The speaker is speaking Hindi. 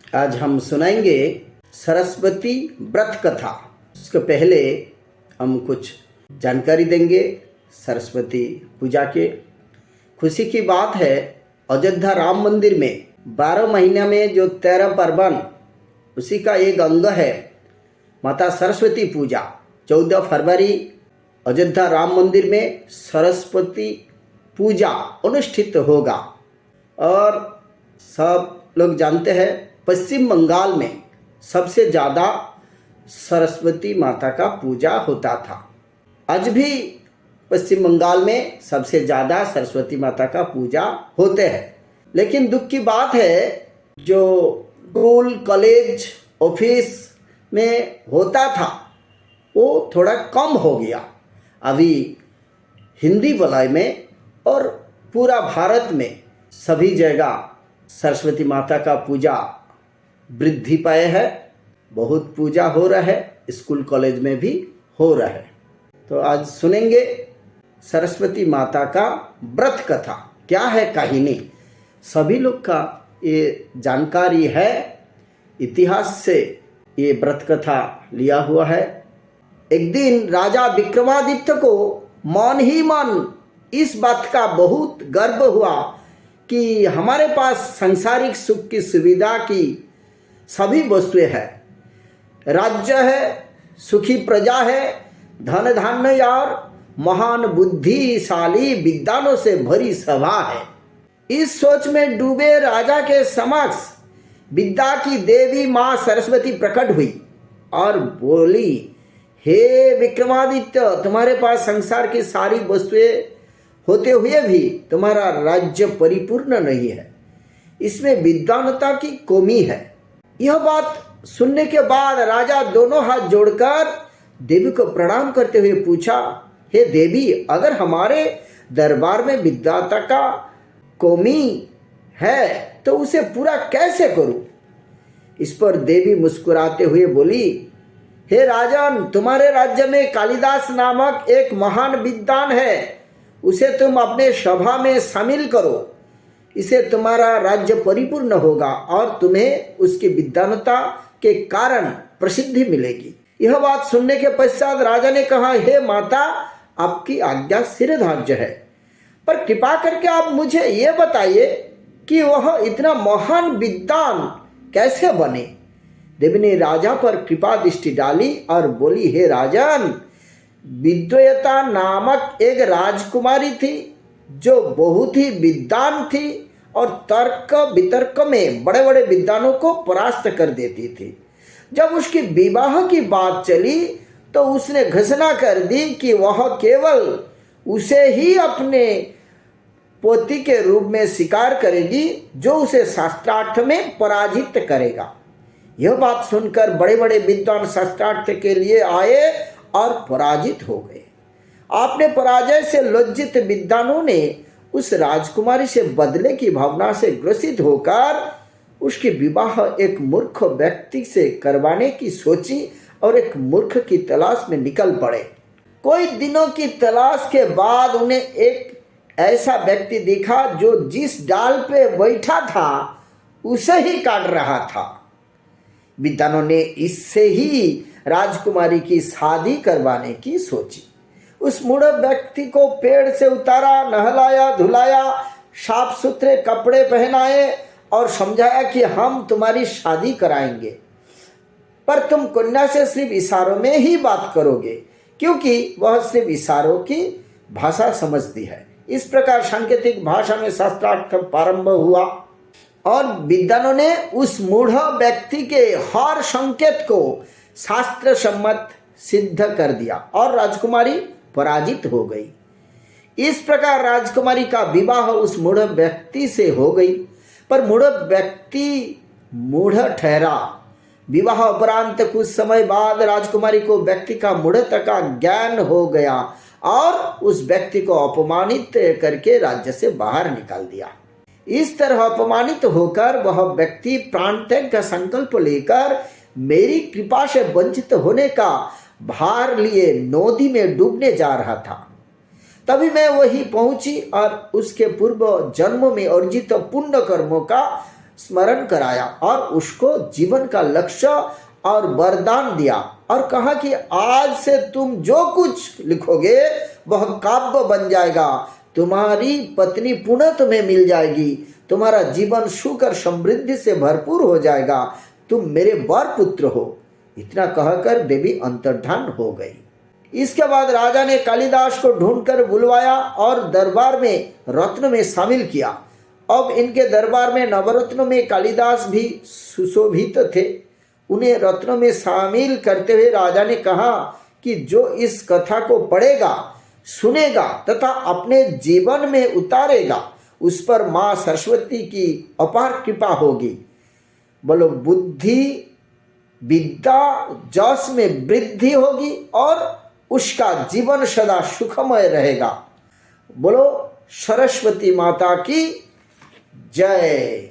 आज हम सुनाएंगे सरस्वती व्रत कथा। उसके पहले हम कुछ जानकारी देंगे सरस्वती पूजा के। खुशी की बात है, अयोध्या राम मंदिर में 12 महीने में जो 13 पर्वन, उसी का एक अंग है माता सरस्वती पूजा। 14 फरवरी अयोध्या राम मंदिर में सरस्वती पूजा अनुष्ठित होगा। और सब लोग जानते हैं, पश्चिम बंगाल में सबसे ज़्यादा सरस्वती माता का पूजा होता था। आज भी पश्चिम बंगाल में सबसे ज़्यादा सरस्वती माता का पूजा होते हैं। लेकिन दुख की बात है, जो स्कूल कॉलेज ऑफिस में होता था वो थोड़ा कम हो गया। अभी हिंदी बलाई में और पूरा भारत में सभी जगह सरस्वती माता का पूजा वृद्धि पाए है। बहुत पूजा हो रहा है, स्कूल कॉलेज में भी हो रहा है। तो आज सुनेंगे सरस्वती माता का व्रत कथा। क्या है कहानी, सभी लोग का ये जानकारी है, इतिहास से ये व्रत कथा लिया हुआ है। एक दिन राजा विक्रमादित्य को मन ही मन इस बात का बहुत गर्व हुआ कि हमारे पास सांसारिक सुख की सुविधा की सभी वस्तुएं हैं, राज्य है, सुखी प्रजा है, धन धान्य और महान बुद्धिशाली विद्वानों से भरी सभा है। इस सोच में डूबे राजा के समक्ष विद्या की देवी माँ सरस्वती प्रकट हुई और बोली, हे विक्रमादित्य, तुम्हारे पास संसार की सारी वस्तुएं होते हुए भी तुम्हारा राज्य परिपूर्ण नहीं है, इसमें विद्वानता की कमी है। यह बात सुनने के बाद राजा दोनों हाथ जोड़कर देवी को प्रणाम करते हुए पूछा, हे देवी, अगर हमारे दरबार में विद्वता का कमी है तो उसे पूरा कैसे करूं? इस पर देवी मुस्कुराते हुए बोली, हे राजन, तुम्हारे राज्य में कालिदास नामक एक महान विद्वान है, उसे तुम अपने सभा में शामिल करो। इसे तुम्हारा राज्य परिपूर्ण होगा और तुम्हें उसकी विद्वानता के कारण प्रसिद्धि मिलेगी। यह बात सुनने के पश्चात राजा ने कहा, हे माता, आपकी आज्ञा सिरधार्य है, पर कृपा करके आप मुझे ये बताइए कि वह इतना महान विद्वान कैसे बने। देवी ने राजा पर कृपा दृष्टि डाली और बोली, हे राजन, विद्वता नामक एक राजकुमारी थी जो बहुत ही विद्वान थी और तर्क वितर्क में बड़े बड़े विद्वानों को परास्त कर देती थी। जब उसकी विवाह की बात चली तो उसने घोषणा कर दी कि वह केवल उसे ही अपने पति के रूप में स्वीकार करेगी जो उसे शास्त्रार्थ में पराजित करेगा। यह बात सुनकर बड़े बड़े विद्वान शास्त्रार्थ के लिए आए और पराजित हो गए। आपने पराजय से लज्जित विद्वानों ने उस राजकुमारी से बदले की भावना से ग्रसित होकर उसकी विवाह एक मूर्ख व्यक्ति से करवाने की सोची और एक मूर्ख की तलाश में निकल पड़े। कोई दिनों की तलाश के बाद उन्हें एक ऐसा व्यक्ति दिखा जो जिस डाल पे बैठा था उसे ही काट रहा था। विद्वानों ने इससे ही राजकुमारी की शादी करवाने की सोची। उस मूढ़ व्यक्ति को पेड़ से उतारा, नहलाया धुलाया, साफ सुथरे कपड़े पहनाए और समझाया कि हम तुम्हारी शादी कराएंगे, पर तुम कन्या से सिर्फ इशारों में ही बात करोगे, क्योंकि वह सिर्फ इशारों की भाषा समझती है। इस प्रकार सांकेतिक भाषा में शास्त्रार्थ प्रारंभ हुआ और विद्वानों ने उस मूढ़ व्यक्ति के हर संकेत को शास्त्र सम्मत सिद्ध कर दिया और राजकुमारी पराजित हो गई। इस प्रकार राजकुमारी का विवाह उस मूढ़ व्यक्ति से हो गई, पर मूढ़ व्यक्ति मूढ़ ठहरा। विवाह उपरांत कुछ समय बाद राजकुमारी को व्यक्ति का मूढ़ता का ज्ञान हो गया और उस व्यक्ति को अपमानित करके राज्य से बाहर निकाल दिया। इस तरह अपमानित होकर वह व्यक्ति प्राण त्याग का संकल्प लेकर मेरी कृपा से वंचित होने का भार लिए नदी में डूबने जा रहा था। तभी मैं वहीं पहुंची और उसके पूर्व जन्म में अर्जित पुण्य कर्मों का स्मरण कराया और उसको जीवन का लक्ष्य और वरदान दिया और कहा कि आज से तुम जो कुछ लिखोगे वह काव्य बन जाएगा, तुम्हारी पत्नी पुनः तुम्हें मिल जाएगी, तुम्हारा जीवन सुख और समृद्धि से भरपूर हो जाएगा, तुम मेरे वर पुत्र हो। इतना कहकर देवी अंतर्धान हो गई। इसके बाद राजा ने कालिदास को ढूंढकर बुलवाया और दरबार में रत्न में शामिल किया। अब इनके दरबार में नवरत्नों में कालिदास भी सुशोभित थे। उन्हें रत्नों में शामिल करते हुए राजा ने कहा कि जो इस कथा को पढ़ेगा, सुनेगा तथा अपने जीवन में उतारेगा, उस पर माँ सरस्वती की अपार कृपा होगी। बोलो, बुद्धि विद्या जस में वृद्धि होगी और उसका जीवन सदा सुखमय रहेगा। बोलो सरस्वती माता की जय।